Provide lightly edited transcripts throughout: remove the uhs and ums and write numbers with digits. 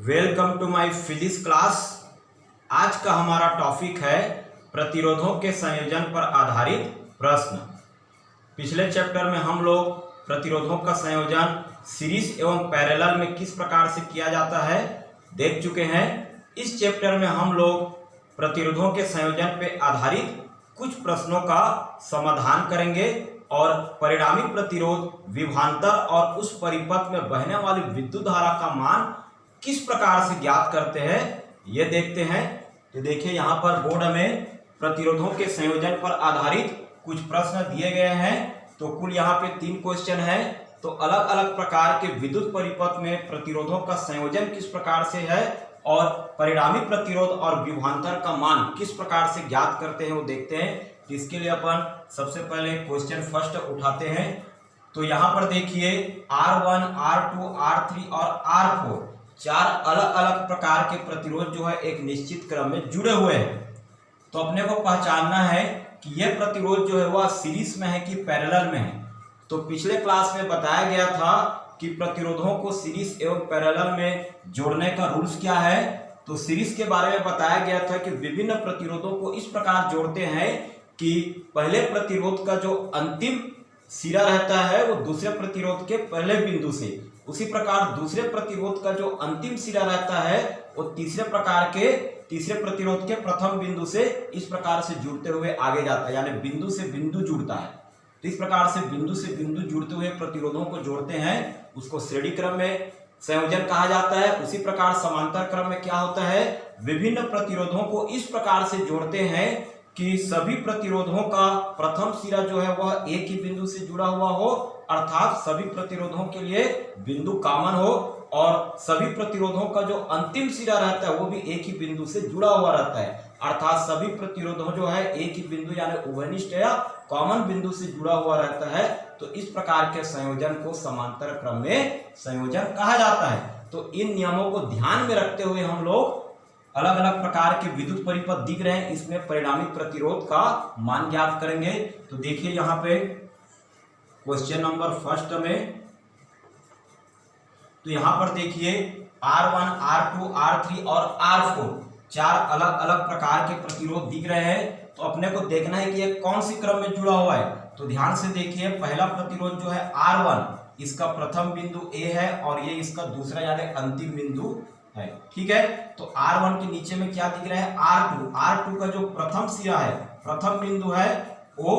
Welcome to my physics class. आज का हमारा टॉपिक है प्रतिरोधों के संयोजन पर आधारित प्रश्न। पिछले चैप्टर में हम लोग प्रतिरोधों का संयोजन सीरीज एवं पैरेलल में किस प्रकार से किया जाता है देख चुके हैं। इस चैप्टर में हम लोग प्रतिरोधों के संयोजन पर आधारित कुछ प्रश्नों का समाधान करेंगे और परिणामी प्रतिरोध विभवांतर और उस परिपथ में बहने वाली विद्युत धारा का मान किस प्रकार से ज्ञात करते हैं ये देखते हैं। तो देखिए यहाँ पर बोर्ड में प्रतिरोधों के संयोजन पर आधारित कुछ प्रश्न दिए गए हैं। तो कुल यहाँ पे 3 क्वेश्चन है। तो अलग अलग प्रकार के विद्युत परिपथ में प्रतिरोधों का संयोजन किस प्रकार से है और परिणामी प्रतिरोध और विभवांतर का मान किस प्रकार से ज्ञात करते हैं वो देखते हैं। तो इसके लिए अपन सबसे पहले क्वेश्चन फर्स्ट उठाते हैं। तो यहाँ पर देखिए R1, R2, R3 और R4 4 अलग अलग प्रकार के प्रतिरोध जो है एक निश्चित क्रम में जुड़े हुए हैं। तो अपने को पहचानना है कि यह प्रतिरोध जो है वह सीरीज में है कि पैरेलल में है। तो पिछले क्लास में बताया गया था कि प्रतिरोधों को सीरीज एवं पैरेलल में जोड़ने का रूल्स क्या है। तो सीरीज के बारे में बताया गया था कि विभिन्न प्रतिरोधों को इस प्रकार जोड़ते हैं कि पहले प्रतिरोध का जो अंतिम सिरा रहता है वो दूसरे प्रतिरोध के पहले बिंदु से, उसी प्रकार दूसरे प्रतिरोध का जो अंतिम सिरा रहता है वो तीसरे प्रतिरोध के प्रथम बिंदु से इस प्रकार से जुड़ते हुए आगे जाता है, यानी बिंदु से बिंदु जुड़ता है। तो इस प्रकार से बिंदु से बिंदु जुड़ते हुए प्रतिरोधों को जोड़ते हैं, उसको श्रेणी क्रम में संयोजन कहा जाता है। उसी प्रकार समांतर क्रम में क्या होता है, विभिन्न प्रतिरोधों को इस प्रकार से जोड़ते हैं कि सभी प्रतिरोधों का प्रथम सिरा जो है वह एक ही बिंदु से जुड़ा हुआ हो, अर्थात सभी प्रतिरोधों के लिए बिंदु कॉमन हो और सभी प्रतिरोधों का जो अंतिम सिरा रहता है वो भी एक ही बिंदु से जुड़ा हुआ रहता है, अर्थात सभी प्रतिरोधों जो है एक ही बिंदु यानी उभयनिष्ठ या कॉमन बिंदु से जुड़ा हुआ रहता है। तो इस प्रकार के संयोजन को समांतर क्रम में संयोजन कहा जाता है। तो इन नियमों को ध्यान में रखते हुए हम लोग अलग अलग प्रकार के विद्युत परिपथ दिख रहे हैं, इसमें परिणामी प्रतिरोध का मान ज्ञात करेंगे। तो देखिए यहाँ पे क्वेश्चन नंबर फर्स्ट में, तो यहाँ पर देखिए R1, R2, R3 और R4 4 अलग अलग प्रकार के प्रतिरोध दिख रहे हैं। तो अपने को देखना है कि ये कौन सी क्रम में जुड़ा हुआ है। तो ध्यान से देखिए पहला प्रतिरोध जो है R1, इसका प्रथम बिंदु A है और ये इसका दूसरा यानी अंतिम बिंदु है, ठीक है। तो R1 के नीचे में क्या दिख रहा है, R2 का जो प्रथम सिरा है, प्रथम बिंदु है, वो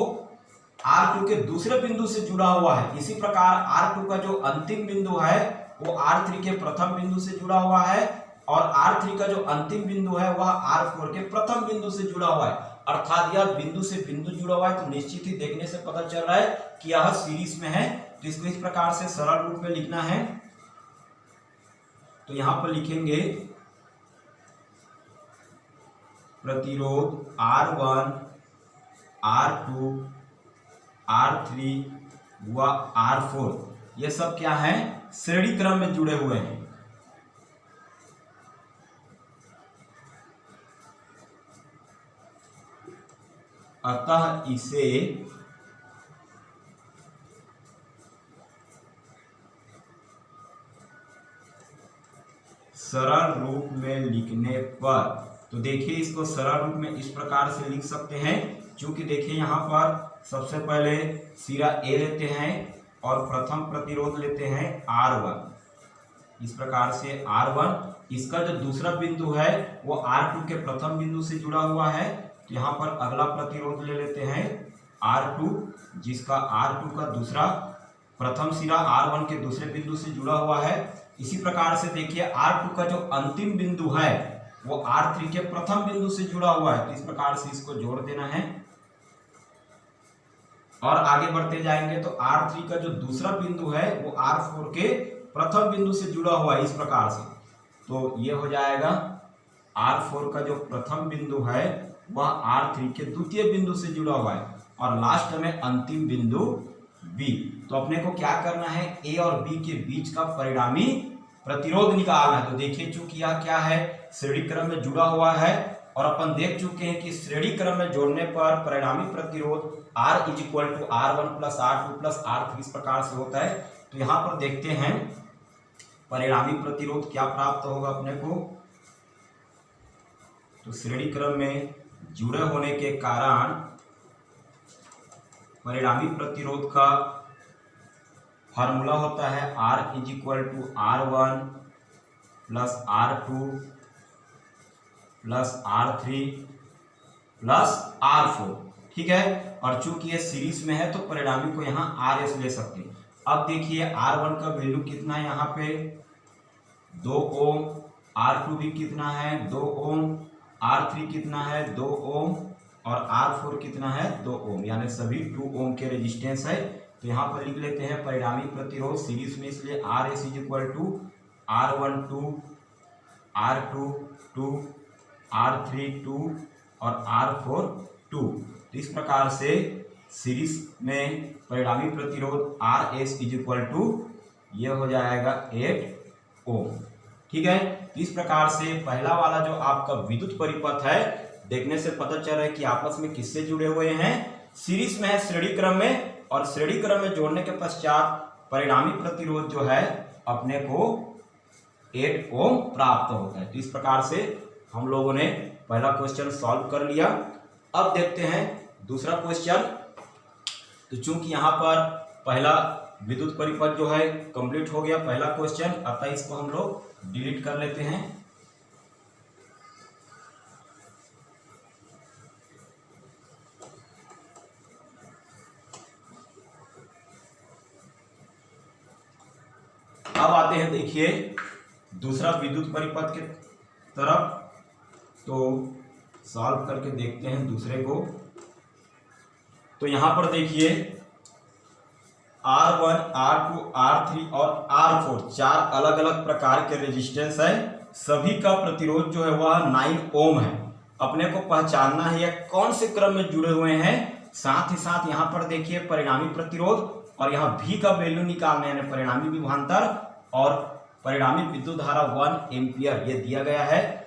R2 के दूसरे बिंदु से जुड़ा हुआ है। इसी प्रकार R2 का जो अंतिम बिंदु है वो R3 के प्रथम बिंदु से जुड़ा हुआ है और R3 का जो अंतिम बिंदु है वह R4 के प्रथम बिंदु से जुड़ा हुआ है, अर्थात यह बिंदु से बिंदु जुड़ा हुआ है। तो निश्चित ही देखने से पता चल रहा है कि यह सीरीज में है। तो इसको इस प्रकार से सरल रूप में लिखना है। तो यहां पर लिखेंगे प्रतिरोध R1, R2, R3 व R4 ये सब क्या है, श्रेणी क्रम में जुड़े हुए हैं। अतः इसे सरल रूप में लिखने पर, तो देखिए इसको सरल रूप में इस प्रकार से लिख सकते हैं। क्योंकि देखिए यहाँ पर सबसे पहले सिरा A लेते हैं और प्रथम प्रतिरोध लेते हैं R1। इस प्रकार से R1, इसका जो दूसरा बिंदु है वो R2 के प्रथम बिंदु से जुड़ा हुआ है। तो यहाँ पर अगला प्रतिरोध ले लेते हैं R2, जिसका R2 का दूसरा प्रथम सिरा R1 के दूसरे बिंदु से जुड़ा हुआ है। इसी प्रकार से देखिए R2 का जो अंतिम बिंदु है वो R3 के प्रथम बिंदु से जुड़ा हुआ है। तो इस प्रकार से इसको जोड़ देना है और आगे बढ़ते जाएंगे। तो R3 का जो दूसरा बिंदु है वो R4 के प्रथम बिंदु से जुड़ा हुआ है, इस प्रकार से। तो ये हो जाएगा R4 का जो प्रथम बिंदु है वह R3 के द्वितीय बिंदु से जुड़ा हुआ है और लास्ट में अंतिम बिंदु B। तो अपने को क्या करना है, A और B के बीच का परिणामी प्रतिरोध निकालना है। तो देखिए चूंकि यह क्या है, श्रेणी क्रम में जुड़ा हुआ है और अपन देख चुके हैं कि श्रेणी क्रम में जोड़ने पर परिणामी प्रतिरोध R = R1 + R2 + R3 इस प्रकार से होता है। तो यहाँ पर देखते हैं परिणामी प्रतिरोध क्या प्राप्त होगा अपने को, तो श्रेणी क्रम में जुड़े होने के कारण परिणामी प्रतिरोध का फार्मूला होता है R is equal to R1 plus R2 plus R3 plus R4। ठीक है, और चूंकि ये सीरीज में है तो परिणामी को यहाँ RS ले सकते हैं। अब देखिए R1 का वैल्यू कितना है, यहाँ पे 2 ओम, R2 भी कितना है 2 ओम, R3 कितना है 2 ओम और R4 कितना है 2 ओम, यानी सभी 2 ओम के रेजिस्टेंस है। तो यहाँ पर लिख लेते हैं परिणामी प्रतिरोध सीरीज में, इसलिए RS is equal to R1 2, R2 2, R3 2 और R4 2। तो इस प्रकार से सीरीज में परिणामी प्रतिरोध RS इज इक्वल टू ये हो जाएगा 8 ओम। ठीक है, तो इस प्रकार से पहला वाला जो आपका विद्युत परिपथ है, देखने से पता चल रहा है कि आपस में किससे जुड़े हुए हैं, सीरीज में है श्रेणी क्रम में, और श्रेणी क्रम में जोड़ने के पश्चात परिणामी प्रतिरोध जो है अपने को 8 ओम प्राप्त होता है। तो इस प्रकार से हम लोगों ने पहला क्वेश्चन सॉल्व कर लिया। अब देखते हैं दूसरा क्वेश्चन। तो चूंकि यहाँ पर पहला विद्युत परिपथ जो है कंप्लीट हो गया पहला क्वेश्चन, अतः इसको हम लोग डिलीट कर लेते हैं। अब आते हैं देखिए दूसरा विद्युत परिपथ के तरफ, तो सॉल्व करके देखते हैं दूसरे को। तो यहां पर देखिए R1, R2, R3 और R4 चार अलग अलग प्रकार के रेजिस्टेंस है। सभी का प्रतिरोध जो है वह 9 ओम है। अपने को पहचानना है यह कौन से क्रम में जुड़े हुए हैं। साथ ही साथ यहाँ पर देखिए परिणामी प्रतिरोध और यहाँ V का वैल्यू निकालना है, यानी परिणामी विभवांतर और परिणामी विद्युत धारा 1 एम्पियर ये दिया गया है।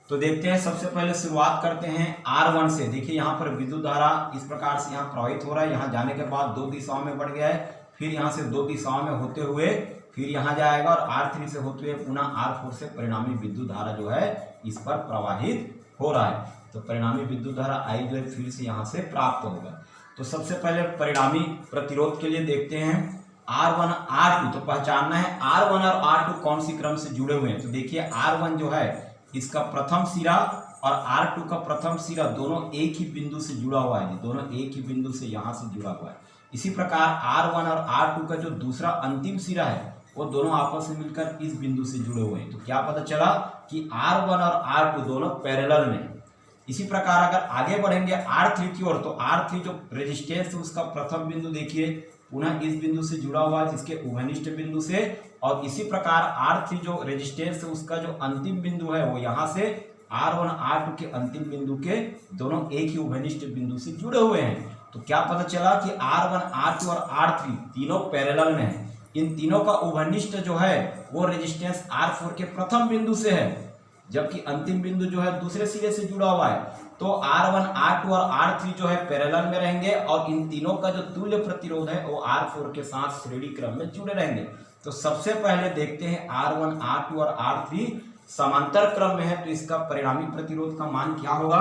तो देखते हैं, सबसे पहले शुरुआत करते हैं R1 से। देखिए यहाँ पर विद्युत धारा इस प्रकार से यहाँ प्रवाहित हो रहा है, यहाँ जाने के बाद 2 दिशाओं में बढ़ गया है, फिर यहाँ से 2 दिशाओं में होते हुए फिर यहाँ जाएगा और R3 से होते हुए पुनः R4 से परिणामी विद्युत धारा जो है इस पर प्रवाहित हो रहा है। तो परिणामी विद्युत धारा I जो है फिर से यहाँ से प्राप्त होगा। तो सबसे पहले परिणामी प्रतिरोध के लिए देखते हैं R1 R2। तो पहचानना है R1 और R2 कौन सी क्रम से जुड़े हुए हैं। तो देखिए R1 जो है इसका प्रथम सिरा और R2 का प्रथम सिरा दोनों एक ही बिंदु से जुड़ा हुआ है, दोनों एक ही बिंदु से यहाँ से जुड़ा हुआ है। इसी प्रकार R1 और R2 का जो दूसरा अंतिम सिरा है वो दोनों आपस में मिलकर इस बिंदु से जुड़े हुए हैं। तो क्या पता चला कि R1 और R2 दोनों पैरेलल में। इसी प्रकार अगर आगे बढ़ेंगे R3 की ओर, तो R3 जो रेजिस्टेंस है उसका प्रथम बिंदु देखिए पुनः इस बिंदु से जुड़ा हुआ है जिसके उभयनिष्ठ बिंदु से, और इसी प्रकार R3 जो रेजिस्टेंस है उसका जो अंतिम बिंदु है वो यहाँ से R1 R2 के अंतिम बिंदु के दोनों एक ही उभयनिष्ठ बिंदु से जुड़े हुए हैं। तो क्या पता चला कि R1 R2 और R3 तीनों पैरेलल में है। इन तीनों का उभयनिष्ठ जो है वो रेजिस्टेंस R4 के प्रथम बिंदु से है, जबकि अंतिम बिंदु जो है दूसरे सिरे से जुड़ा हुआ है। तो R1 R2 और R3 जो है पैरेलल में रहेंगे और इन तीनों का जो तुल्य प्रतिरोध है वो R4 के साथ श्रेणी क्रम में जुड़े रहेंगे। तो सबसे पहले देखते हैं R1 R2 और R3 समांतर क्रम में है, तो इसका परिणामी प्रतिरोध का मान क्या होगा।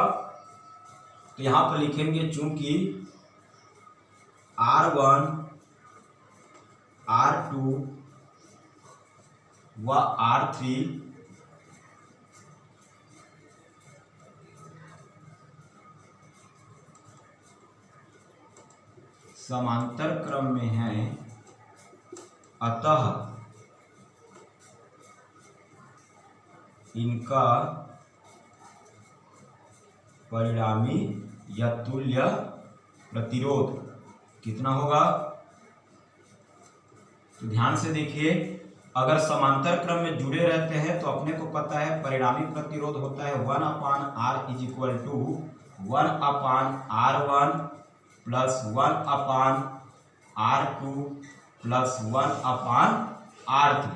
तो यहां पर लिखेंगे चूंकि R1 R2 व R3 समांतर क्रम में है, अतः इनका परिणामी या तुल्य प्रतिरोध कितना होगा। तो ध्यान से देखिए, अगर समांतर क्रम में जुड़े रहते हैं तो अपने को पता है परिणामी प्रतिरोध होता है 1/R is equal to 1/R1 plus 1/R2 plus 1/R3।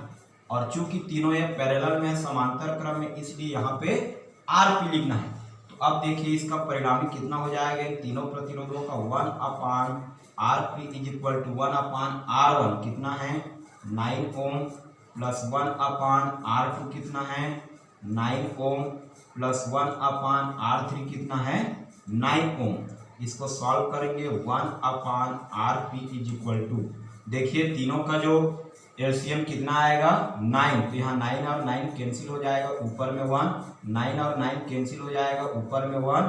और चूंकि तीनों ये पैरेलल में है समांतर क्रम में, इसलिए यहाँ पे RP लिखना है। तो अब देखिए इसका परिणामी कितना हो जाएगा, इन तीनों प्रतिरोधों का 1/RP is equal to 1/R1 कितना है 9 ओम प्लस 1/R2 कितना है 9 ओम प्लस 1/R3 कितना है 9 ओम। इसको सॉल्व करेंगे 1/RP इज इक्वल टू, देखिए तीनों का जो एलसीएम कितना आएगा 9, तो यहाँ 9 और 9 कैंसिल हो जाएगा, ऊपर में 1, 9 और 9 कैंसिल हो जाएगा, ऊपर में 1,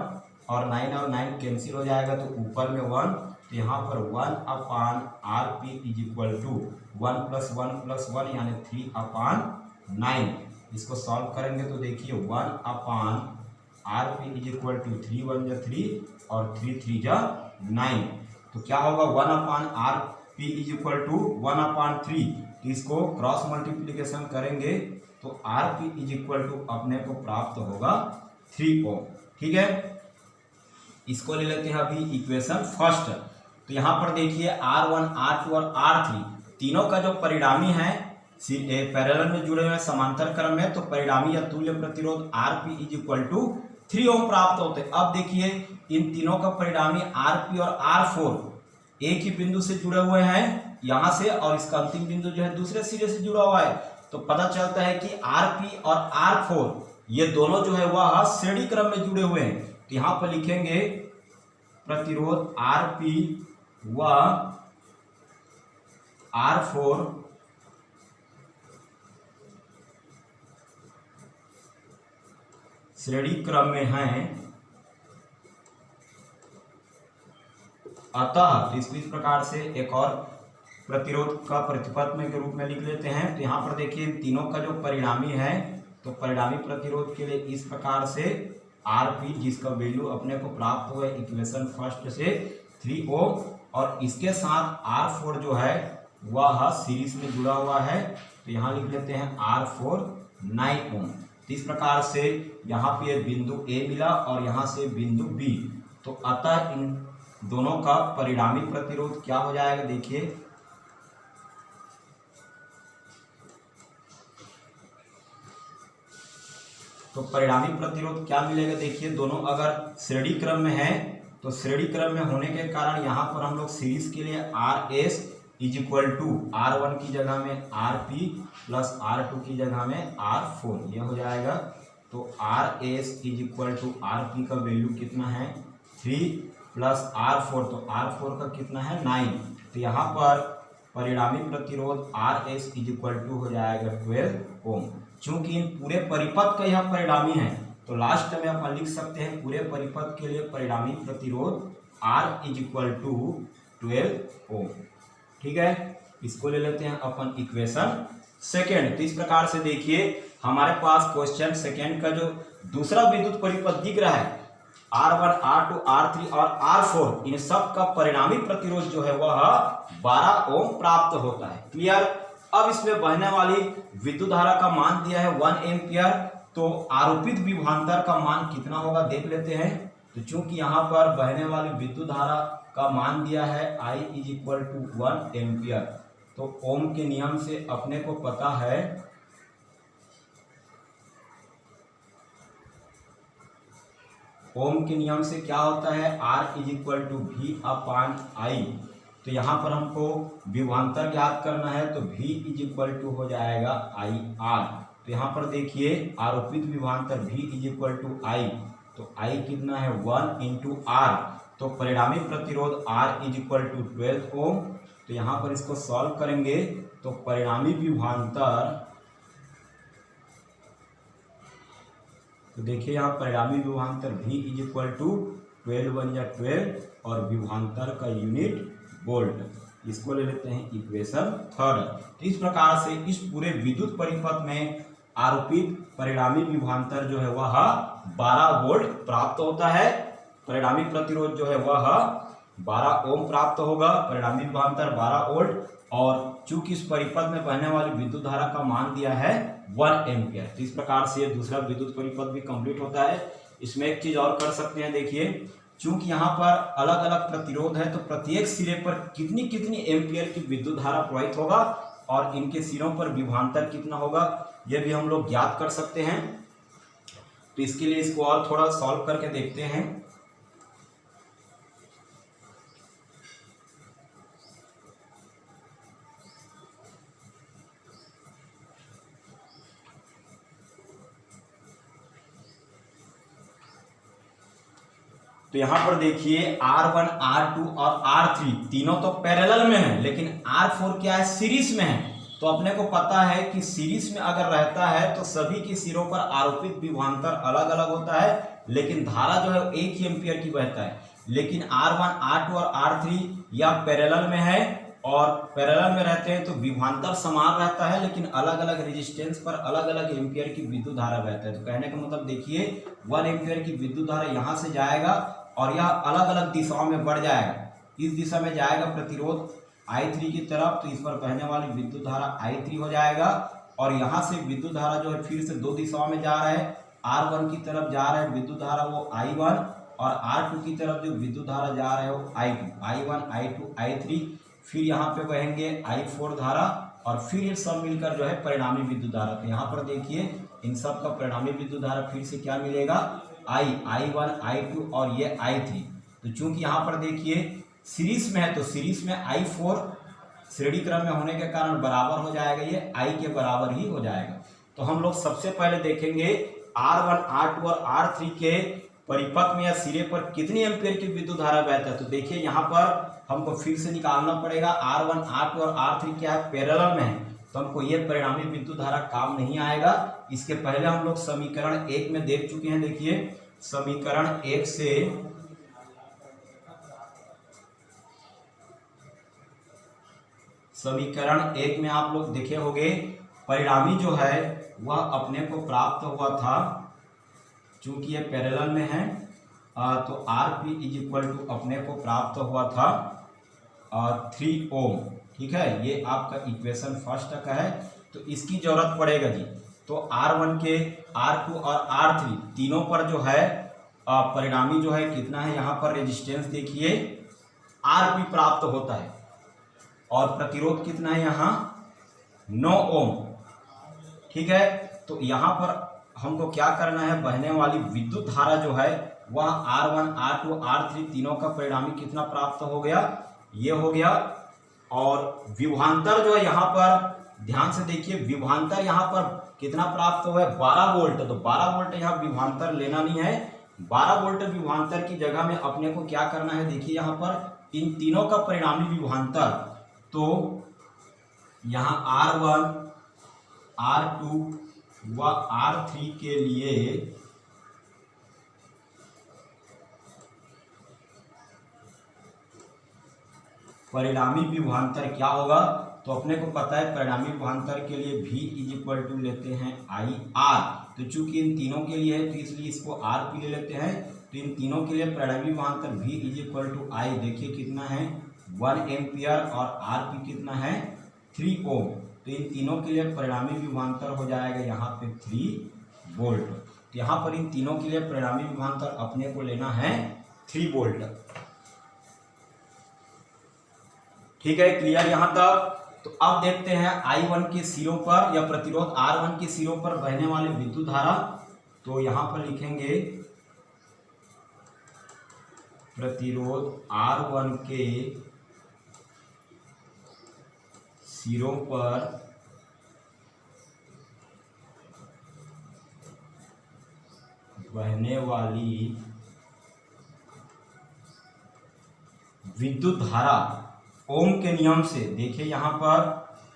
और 9 और 9 कैंसिल हो जाएगा तो ऊपर में 1, तो यहाँ पर 1/RP इज इक्वल टू 1 + 1 यानी 3/9। इसको सॉल्व करेंगे तो देखिए 1/RP इज इक्वल टू 3 × 1 = 3 और 3 × 3 = 9, तो क्या होगा 1/RP इज इक्वल टू 1/3। इसको क्रॉस मल्टीप्लीकेशन करेंगे तो RP इज इक्वल टू अपने को प्राप्त होगा 3 ओम। ठीक है, इसको ले लेते हैं अभी इक्वेशन फर्स्ट। तो यहाँ पर देखिए R1, R2 और R3 तीनों का जो परिणामी है पैरेलल में जुड़े हुए समांतर क्रम में, तो परिणामी या तुल्य प्रतिरोध RP इज इक्वल टू 3 ओम प्राप्त होते हैं। अब देखिए इन तीनों का परिणामी RP और R4 एक ही बिंदु से जुड़े हुए हैं यहां से, और इसका अंतिम बिंदु जो है दूसरे सिरे से जुड़ा हुआ है, तो पता चलता है कि RP और R4 ये दोनों जो है वह श्रेणी क्रम में जुड़े हुए हैं। तो यहां पर लिखेंगे प्रतिरोध RP व R4 श्रेणी क्रम में हैं, अतः तो इसको इस प्रकार से एक और प्रतिरोध का प्रतिपद में के रूप में लिख लेते हैं। तो यहाँ पर देखिए तीनों का जो परिणामी है, तो परिणामी प्रतिरोध के लिए इस प्रकार से RP जिसका वैल्यू अपने को प्राप्त हुआ इक्वेशन फर्स्ट से 3 ओम, और इसके साथ R4 जो है वह सीरीज में जुड़ा हुआ है, तो यहाँ लिख लेते हैं R4 9 ओम। तो इस प्रकार से यहाँ पे बिंदु A मिला और यहाँ से बिंदु B, तो अतः इन दोनों का परिणामी प्रतिरोध क्या हो जाएगा देखिए, तो परिणामी प्रतिरोध क्या मिलेगा देखिए, दोनों अगर श्रेणी क्रम में है तो श्रेणी क्रम में होने के कारण यहाँ पर हम लोग सीरीज के लिए RS is equal to R1 की जगह में RP प्लस R2 की जगह में R4 ये हो जाएगा। तो RS is equal to RP का वैल्यू कितना है 3 प्लस R4, तो R4 का कितना है 9, तो यहाँ पर परिणामी प्रतिरोध RS इज इक्वल टू हो जाएगा 12 ओम। चूंकि इन पूरे परिपथ का यह परिणामी है, तो लास्ट में अपन लिख सकते हैं पूरे परिपथ के लिए परिणामी प्रतिरोध R इज इक्वल टू 12 ओम। ठीक है, इसको ले लेते हैं अपन इक्वेशन सेकेंड। तो इस प्रकार से देखिए हमारे पास क्वेश्चन सेकेंड का जो दूसरा विद्युत परिपथ दिख रहा है R1, R2, R3 और R4, इन सब का परिणामी प्रतिरोध जो है वह 12 ओम प्राप्त होता है। क्लियर। अब इसमें बहने वाली विद्युत धारा का मान दिया है 1 एम्पियर, तो आरोपित विभवांतर का मान कितना होगा देख लेते हैं। तो चूंकि यहाँ पर बहने वाली विद्युत धारा का मान दिया है I is equal to 1 ampere, तो ओम के नियम से अपने को पता है ओम के नियम से क्या होता है R is equal to V/I। तो यहाँ पर हमको विभवांतर ज्ञात करना है, तो V इज इक्वल टू हो जाएगा IR। तो यहाँ पर देखिए आरोपित विभवांतर V is equal to I, तो I कितना है 1 × R, तो परिणामी प्रतिरोध R इज इक्वल टू 12 ओम। तो यहाँ पर इसको सॉल्व करेंगे तो परिणामी विभवांतर, तो देखिए यहाँ परिणामी विभवांतर V इज इक्वल टू 12 × 12 और विभवांतर का यूनिट वोल्ट। इसको ले लेते हैं इक्वेशन थर्ड। तो इस प्रकार से इस पूरे विद्युत परिपथ में आरोपित परिणामी विभवांतर जो है वह 12 वोल्ट प्राप्त होता है, परिणामी प्रतिरोध जो है वह 12 ओम प्राप्त होगा, परिणामी विभवांतर 12 वोल्ट, और चूंकि इस परिपथ में बहने वाली विद्युत धारा का मान दिया है 1 एम्पियर। तो इस प्रकार से दूसरा विद्युत परिपथ भी कंप्लीट होता है। इसमें एक चीज और कर सकते हैं, देखिए चूंकि यहाँ पर अलग अलग प्रतिरोध है, तो प्रत्येक सिरे पर कितनी कितनी एम्पियर की विद्युत धारा प्रवाहित होगा और इनके सिरों पर विभवांतर कितना होगा यह भी हम लोग ज्ञात कर सकते हैं। तो इसके लिए इसको और थोड़ा सॉल्व करके देखते हैं। तो यहाँ पर देखिए R1, R2 और R3 तीनों तो पैरेलल में है, लेकिन R4 क्या है, सीरीज में है। तो अपने को पता है कि सीरीज में अगर रहता है तो सभी के सिरों पर आरोपित विभवांतर अलग अलग होता है, लेकिन धारा जो है एक ही एम्पियर की बहता है। लेकिन R1, R2 और R3 या पैरेलल में है, और पैरेलल में रहते हैं तो विभवांतर समान रहता है, लेकिन अलग अलग रेजिस्टेंस पर अलग अलग एम्पियर की विद्युत धारा बहता है। तो कहने का मतलब देखिए 1 एम्पियर की विद्युत धारा यहाँ से जाएगा और यह अलग अलग दिशाओं में बढ़ जाएगा। इस दिशा में जाएगा प्रतिरोध I3 की तरफ, तो इस पर बहने वाली विद्युत धारा I3 हो जाएगा। और यहाँ से विद्युत धारा जो है फिर से दो दिशाओं में जा रहा है, R1 की तरफ जा रहा है विद्युत धारा वो I1, और R2 की तरफ जो विद्युत धारा जा रहा है वो I2, I1, I2, I3, फिर यहाँ पे बहेंगे I4 धारा, और फिर ये सब मिलकर जो है परिणामी विद्युत धारा। तो यहाँ पर देखिए इन सब का परिणामी विद्युत धारा फिर से क्या मिलेगा, I1, I2 और ये I3। तो चूंकि यहाँ पर देखिए सीरीज में है तो सीरीज में I4 श्रेणी क्रम में होने के कारण बराबर हो जाएगा, ये I के बराबर ही हो जाएगा। तो हम लोग सबसे पहले देखेंगे R1, R2 और R3 के परिपथ में या सिरे पर कितनी एम्पियर की विद्युत धारा बहता है। तो देखिए यहाँ पर हमको फिर से निकालना पड़ेगा, R1, R2 और R3 क्या है, पैरेलल में है, तो हमको ये परिणामी विद्युत धारा काम नहीं आएगा। इसके पहले हम लोग समीकरण 1 में देख चुके हैं। देखिए समीकरण 1 से समीकरण 1 में आप लोग देखे होंगे परिणामी जो है वह अपने को प्राप्त हुआ था, चूंकि ये पैरेलल में है तो Rp इज इक्वल टू अपने को प्राप्त हुआ था 3 ओम। ठीक है, ये आपका इक्वेशन फर्स्ट का है, तो इसकी जरूरत पड़ेगा जी। तो R1 के R2 और R3 तीनों पर जो है परिणामी जो है कितना है, यहाँ पर रेजिस्टेंस देखिए Rp प्राप्त होता है, और प्रतिरोध कितना है यहाँ 9 ओम। ठीक है, तो यहाँ पर हमको क्या करना है, बहने वाली विद्युत धारा जो है वह R1, R2, R3 तीनों का परिणामी कितना प्राप्त हो गया, ये हो गया। और विभवांतर जो है यहाँ पर ध्यान से देखिए, विभवांतर यहाँ पर कितना प्राप्त हुआ है, 12 वोल्ट। तो 12 वोल्ट यहाँ विभवांतर लेना नहीं है, 12 वोल्ट विभवांतर की जगह में अपने को क्या करना है, देखिए यहाँ पर इन तीनों का परिणामी विभवांतर, तो यहाँ R1, R2 व R3 के लिए परिणामी विभवांतर क्या होगा, तो अपने को पता है परिणामी विभवांतर के लिए V इज इक्वल टू लेते हैं IR। तो चूंकि इन तीनों के लिए है तो इसलिए इसको RP ले लेते हैं। तो इन तीनों के लिए परिणामी विभवांतर V is equal to I देखिए कितना है 1 एम्पियर, और RP कितना है 3 ओम। तो इन तीनों के लिए परिणामी विभवांतर हो जाएगा यहाँ पे 3 वोल्ट। तो यहाँ पर इन तीनों के लिए परिणामी विभवांतर अपने को लेना है 3 वोल्ट। ठीक है, क्लियर यहाँ तक। तो अब देखते हैं I1 के सिरों पर या प्रतिरोध R1 के सिरों पर बहने वाली विद्युत धारा। तो यहाँ पर लिखेंगे प्रतिरोध R1 के सिरों पर बहने वाली विद्युत धारा ओम के नियम से। देखिए यहाँ पर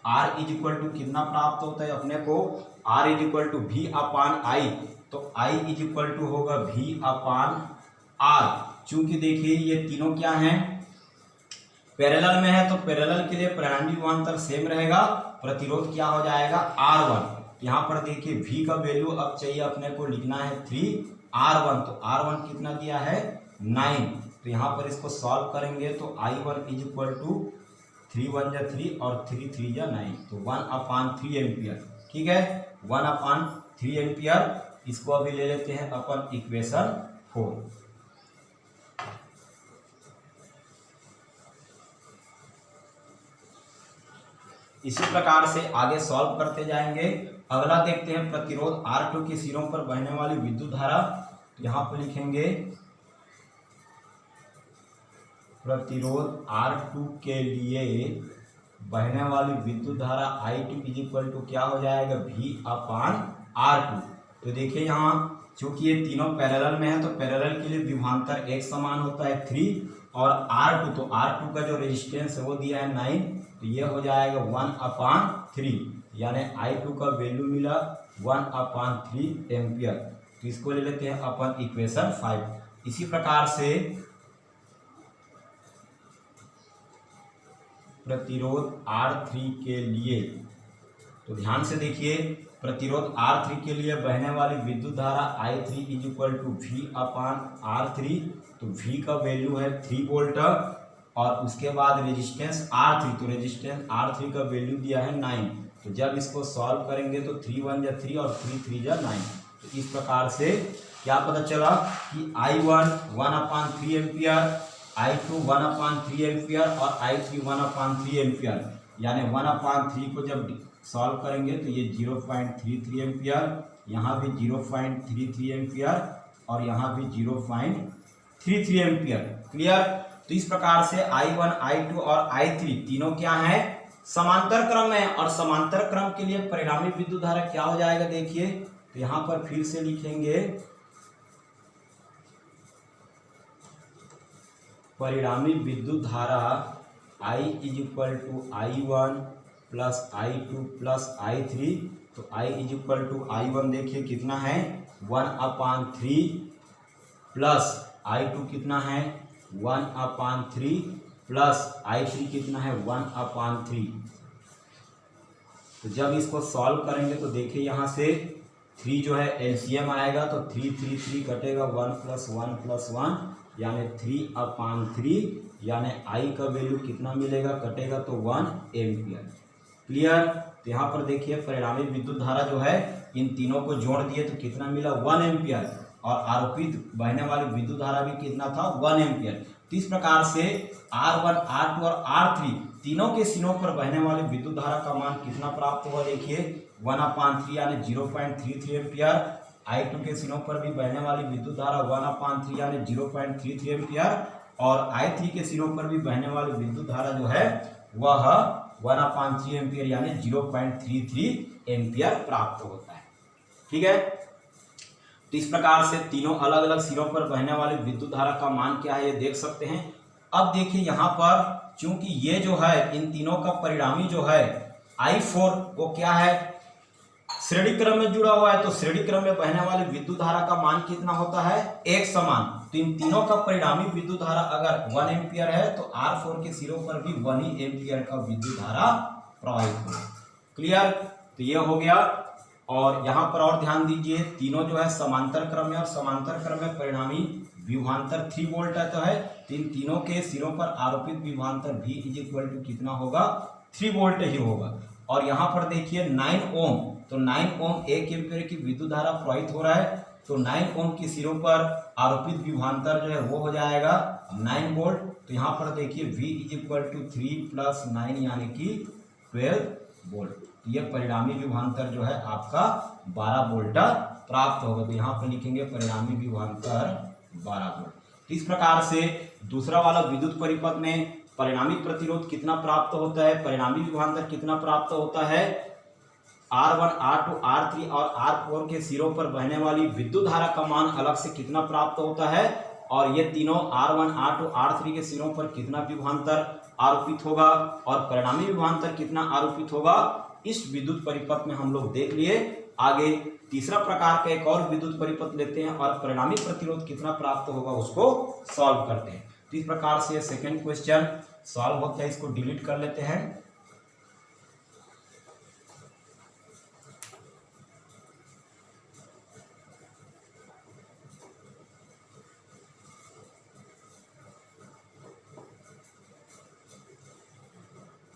R इज इक्वल टू कितना प्राप्त होता है अपने को, R is equal to V upon I। तो I इज इक्वल टू होगा V अपान R। चूंकि देखिए ये तीनों क्या हैं, पैरेलल में है, तो पैरेलल के लिए परिणामी विभवांतर सेम रहेगा, प्रतिरोध क्या हो जाएगा R1। यहाँ पर देखिए V का वैल्यू अब चाहिए अपने को लिखना है 3R1। तो R1 कितना दिया है 9। तो यहाँ पर इसको सॉल्व करेंगे तो I1 इज इक्वल टू 3 1 जा 3 और 3 3 जा 9, तो 1/3 एम्पियर। ठीक है, 1/3 एम्पियर। इसको अभी ले लेते हैं अपन इक्वेशन 4। इसी प्रकार से आगे सॉल्व करते जाएंगे। अगला देखते हैं प्रतिरोध R2 के सिरों पर बहने वाली विद्युत धारा। यहाँ पर लिखेंगे प्रतिरोध R2 के लिए बहने वाली विद्युत धारा I2 इज इक्वल टू क्या हो जाएगा V अपान R2। तो देखिए यहाँ चूंकि ये तीनों पैरेलल में है तो पैरेलल के लिए विभवांतर एक समान होता है 3 और R2, तो R2 का जो रेजिस्टेंस है वो दिया है 9, तो ये हो जाएगा 1/3, यानी I2 का वैल्यू मिला 1/3 एम्पियर। तो इसको ले लेते हैं अपन इक्वेशन 5। इसी प्रकार से प्रतिरोध R3 के लिए, तो ध्यान से देखिए, प्रतिरोध R3 के लिए बहने वाली विद्युत धारा I3 = V/R3, तो V का वैल्यू है 3 वोल्ट, और उसके बाद रेजिस्टेंस R3, तो रेजिस्टेंस R3 का वैल्यू दिया है 9। तो जब इसको सॉल्व करेंगे तो 3 × 1 = 3 और 3 × 3 = 9। तो इस प्रकार से क्या पता चला कि I1 1/3 एम्पियर, I2 1/3 एम्पियर और I3 1/3 एम्पियर, यानी 1/3 को जब सॉल्व करेंगे तो ये 0.33 एम्पियर, यहाँ भी 0.33 एम्पियर और यहाँ भी 0.33 एम्पियर। क्लियर? तो इस प्रकार से I1, I2 और I3 तीनों क्या हैं? समांतर क्रम में, और समांतर क्रम के लिए परिणामी विद्युत धारा क्या हो जाएगा देखिए, तो यहाँ पर फिर से लिखेंगे परिणामी विद्युत धारा I = I1 + I2 + I3, तो I = I1 देखिए कितना है 1/3 प्लस I2 कितना है 1/3 प्लस I3 कितना है 1/3। तो जब इसको सॉल्व करेंगे तो देखिए यहाँ से 3 जो है एलसीएम आएगा, तो 3 3 3 कटेगा, 1 + 1 + 1 यानी 3/3, यानी I का वैल्यू कितना मिलेगा, कटेगा तो 1 एम्पियर। क्लियर? तो यहाँ पर देखिए परिणामी विद्युत धारा जो है इन तीनों को जोड़ दिए तो कितना मिला 1 एम्पियर, और आरोपित बहने वाली विद्युत धारा भी कितना था 1 एम्पियर। तो इस प्रकार से R1, R2 और R3 तीनों के सिरों पर बहने वाली विद्युत धारा का मान कितना प्राप्त हुआ देखिए 1/3 यानी 0.33 एम्पियर। I2 के सिरों पर भी बहने वाली विद्युत धारा 1/3 यानी 0.33 एम्पियर, और I3 के सिरों पर भी बहने वाली विद्युत धारा जो है वह 1/3 एम्पियर यानी 0.33 एम्पियर प्राप्त होता है। ठीक है? तो इस प्रकार से तीनों अलग अलग सिरों पर बहने वाली विद्युत धारा का मान क्या है ये देख सकते हैं। अब देखिए यहाँ पर चूंकि ये जो है इन तीनों का परिणामी जो है I4 वो क्या है श्रेणी क्रम में जुड़ा हुआ है, तो श्रेणी क्रम में बहने वाली विद्युत धारा का मान कितना होता है एक समान। तो इन तीनों का परिणामी विद्युत धारा अगर 1 एम्पियर है तो R4 के सिरों पर भी 1 ही एम्पियर का विद्युत धारा प्रवाहित होगा। क्लियर? तो ये हो गया। और यहाँ पर और ध्यान दीजिए तीनों जो है समांतर क्रम में, और समांतर क्रम में परिणामी विभवांतर 3 वोल्ट है, तो इन तीनों के सिरों पर आरोपित विभवांतर V = कितना होगा 3 वोल्ट ही होगा। और यहाँ पर देखिए 9 ओम, तो 9 ओम 1 एम्पियर की विद्युत धारा प्रवाहित हो रहा है, तो 9 ओम के सिरों पर आरोपित विभवांतर जो है वो हो जाएगा 9 वोल्ट। तो यहाँ पर देखिए V = 3 + 9 यानी कि 12 वोल्ट। ये परिणामी विभवांतर जो है आपका 12 वोल्ट प्राप्त होगा। तो यहाँ पर लिखेंगे परिणामी विभवांतर 12 वोल्ट। तो इस प्रकार से दूसरा वाला विद्युत परिपथ में परिणामी प्रतिरोध कितना प्राप्त होता है, परिणामी विभवांतर कितना प्राप्त होता है, R1, R2, R3 और R4 के सिरों पर बहने वाली विद्युत धारा का मान अलग से कितना प्राप्त होता है, और ये तीनों R1, R2, R3 के सिरों पर कितना विभवांतर आरोपित होगा और परिणामी विभवांतर कितना आरोपित होगा, इस विद्युत परिपथ में हम लोग देख लिए। आगे तीसरा प्रकार का एक और विद्युत परिपथ लेते हैं और परिणामी प्रतिरोध कितना प्राप्त होगा उसको सॉल्व करते हैं। तो इस प्रकार से सेकंड क्वेश्चन सॉल्व होता है, इसको डिलीट कर लेते हैं।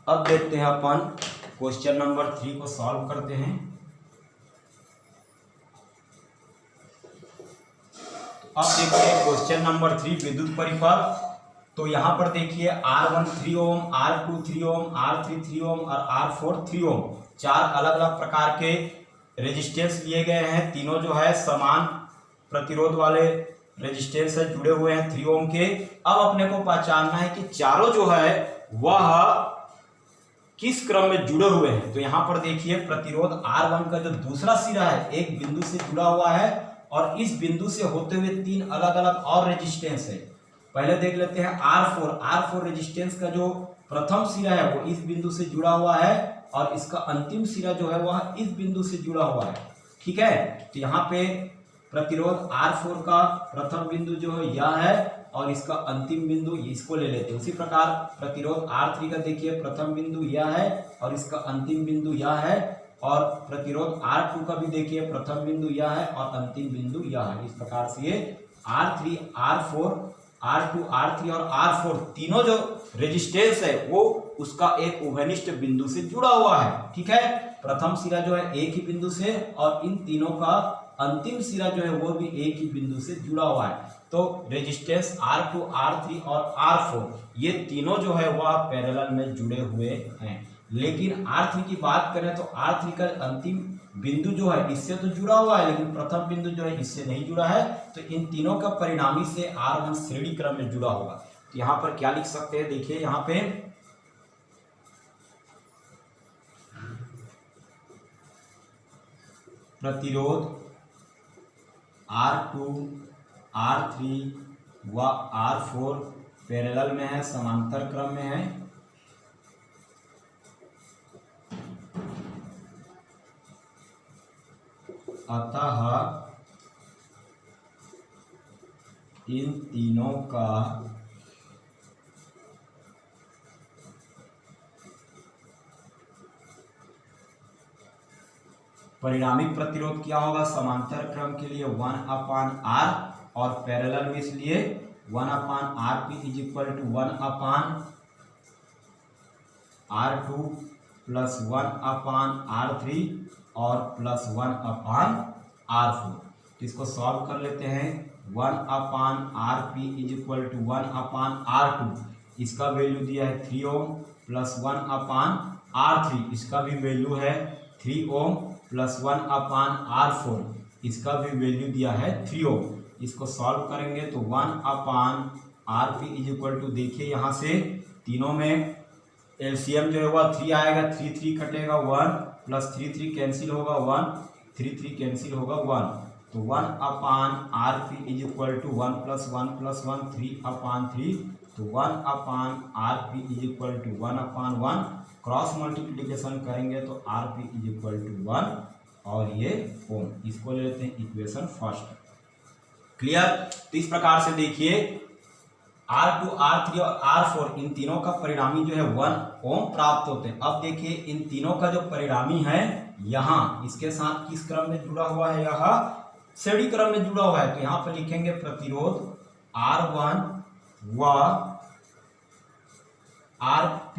अब देखते हैं अपन क्वेश्चन नंबर 3 को सॉल्व करते हैं। अब देखिए क्वेश्चन नंबर 3 विद्युत परिपथ। तो यहाँ पर देखिए R1 3 ओम, R2 3 ओम, R3 3 ओम और R4 3 ओम, 4 अलग अलग प्रकार के रेजिस्टेंस लिए गए हैं। तीनों जो है समान प्रतिरोध वाले रेजिस्टेंस से जुड़े हुए हैं 3 ओम के। अब अपने को पहचानना है कि चारों जो है वह किस क्रम में जुड़े हुए हैं। तो यहाँ पर देखिए प्रतिरोध R1 का जो दूसरा सिरा है एक बिंदु से जुड़ा हुआ है और इस बिंदु से होते हुए 3 अलग अलग और रेजिस्टेंस है। पहले देख लेते हैं R4 रेजिस्टेंस का जो प्रथम सिरा है वो इस बिंदु से जुड़ा हुआ है और इसका अंतिम सिरा जो है वह इस बिंदु से जुड़ा हुआ है। ठीक है, तो यहाँ पे प्रतिरोध R4 का प्रथम बिंदु जो है यह है और इसका अंतिम बिंदु इसको ले लेते हैं। उसी प्रकार प्रतिरोध R3 का देखिए प्रथम बिंदु यह है और इसका अंतिम बिंदु यह है, और प्रतिरोध R2 का भी देखिए प्रथम बिंदु यह है और अंतिम बिंदु यह है। इस प्रकार से ये R3, R4, R2, R3 और R4 तीनों जो रेजिस्टेंस है वो उसका एक उभयनिष्ठ बिंदु से जुड़ा हुआ है। ठीक है, प्रथम सिरा जो है एक ही बिंदु से और इन तीनों का अंतिम सिरा जो है वो भी एक ही बिंदु से जुड़ा हुआ है। तो रेजिस्टेंस R2, R3 और R4 ये तीनों जो है वह पैरेलल में जुड़े हुए हैं। लेकिन R3 की बात करें तो R3 का अंतिम बिंदु जो है इससे तो जुड़ा हुआ है, लेकिन प्रथम बिंदु जो है इससे नहीं जुड़ा है। तो इन तीनों का परिणामी से R1 श्रेणी क्रम में जुड़ा होगा। तो यहाँ पर क्या लिख सकते हैं, देखिए यहाँ पे प्रतिरोध R2, R3 व R4 पैरेलल में है, समांतर क्रम में है। अतः इन तीनों का परिणामी प्रतिरोध क्या होगा, समांतर क्रम के लिए 1/R और पैरेलल में इसलिए 1/RP is equal to 1/R2 plus 1/R3 और प्लस 1/R4। तो इसको सॉल्व कर लेते हैं। 1/RP is equal to 1/R2, इसका वैल्यू दिया है 3 ओम, प्लस 1/R3 इसका भी वैल्यू है 3 ओम, प्लस 1/R4 इसका भी वैल्यू दिया है 3 ओम। इसको सॉल्व करेंगे तो 1/RP इज इक्वल टू, देखिए यहाँ से तीनों में एलसीएम जो है वह 3 आएगा, 3 3 कटेगा 1, प्लस 3 3 कैंसिल होगा 1, 3 3 कैंसिल होगा 1। तो 1/RP is equal to 1 plus 1 plus 1 3/3। तो 1/RP is equal to 1/1, cross multiplication करेंगे तो RP इज इक्वल टू 1 और ये ओम। इसको ले लेते हैं इक्वेशन फर्स्ट। क्लियर? तो इस प्रकार से देखिए R2, R3 और R4 इन तीनों का परिणामी जो है 1 ओम प्राप्त होते हैं। अब देखिए इन तीनों का जो परिणामी है यहाँ इसके साथ किस क्रम में जुड़ा हुआ है, यहाँ श्रेणी क्रम में जुड़ा हुआ है। तो यहाँ पर लिखेंगे प्रतिरोध R1 व RP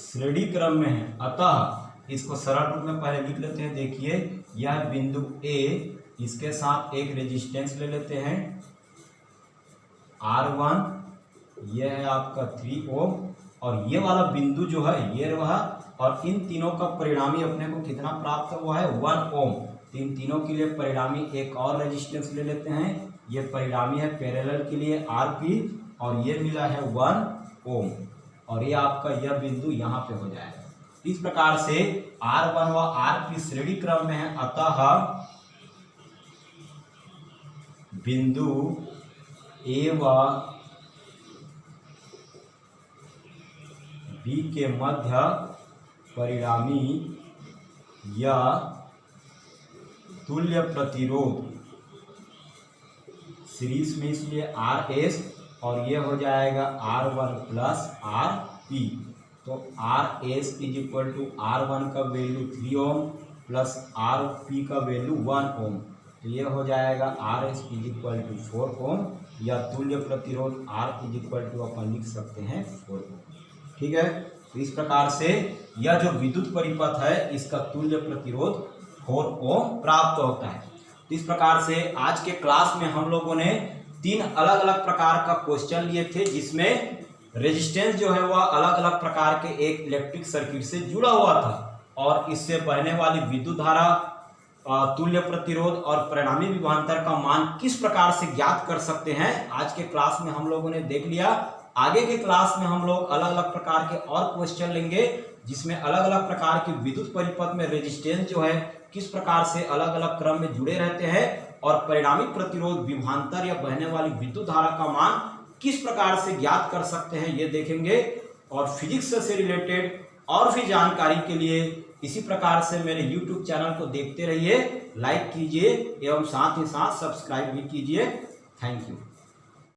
श्रेणी क्रम में है। अतः इसको सरल रूप में पहले लिख लेते हैं। देखिए यह बिंदु A, इसके साथ एक रेजिस्टेंस ले लेते हैं R1, यह है आपका 3 ओम, और ये वाला बिंदु जो है ये रहा, और इन तीनों का परिणामी अपने को कितना प्राप्त हुआ है 1 ओम। तो इन तीनों के लिए परिणामी एक और रेजिस्टेंस ले लेते हैं। ये परिणामी है पैरेलल के लिए RP और ये मिला है 1 ओम, और ये आपका यह बिंदु यहाँ पे हो जाएगा। इस प्रकार से R1 व RP श्रेणी क्रम में है। अतः बिंदु A व B के मध्य परिणामी या तुल्य प्रतिरोध सीरीज में इसलिए RS, और ये हो जाएगा R1 प्लस RP। तो RS is equal to R1 का वैल्यू 3 ओम प्लस RP का वैल्यू 1 ओम। तो ये हो जाएगा RS is equal to 4 ohm, या तुल्य प्रतिरोध R इज इक्वल टू अपन लिख सकते हैं 4 ओम। ठीक है, तो इस प्रकार से यह जो विद्युत परिपथ है इसका तुल्य प्रतिरोध 4 ओम प्राप्त होता है। तो इस प्रकार से आज के क्लास में हम लोगों ने 3 अलग अलग प्रकार का क्वेश्चन लिए थे, जिसमें रेजिस्टेंस जो है वह अलग अलग प्रकार के एक इलेक्ट्रिक सर्किट से जुड़ा हुआ था, और इससे बहने वाली विद्युत धारा, तुल्य प्रतिरोध और परिणामी विभवांतर का मान किस प्रकार से ज्ञात कर सकते हैं आज के क्लास में हम लोगों ने देख लिया। आगे के क्लास में हम लोग अलग अलग प्रकार के और क्वेश्चन लेंगे, जिसमें अलग अलग प्रकार की विद्युत परिपथ में रेजिस्टेंस जो है किस प्रकार से अलग अलग क्रम में जुड़े रहते हैं और परिणामी प्रतिरोध विभवांतर या बहने वाली विद्युत धारा का मान किस प्रकार से ज्ञात कर सकते हैं ये देखेंगे। और फिजिक्स से रिलेटेड और भी जानकारी के लिए इसी प्रकार से मेरे YouTube चैनल को देखते रहिए, लाइक कीजिए एवं साथ ही साथ सब्सक्राइब भी कीजिए। Thank you.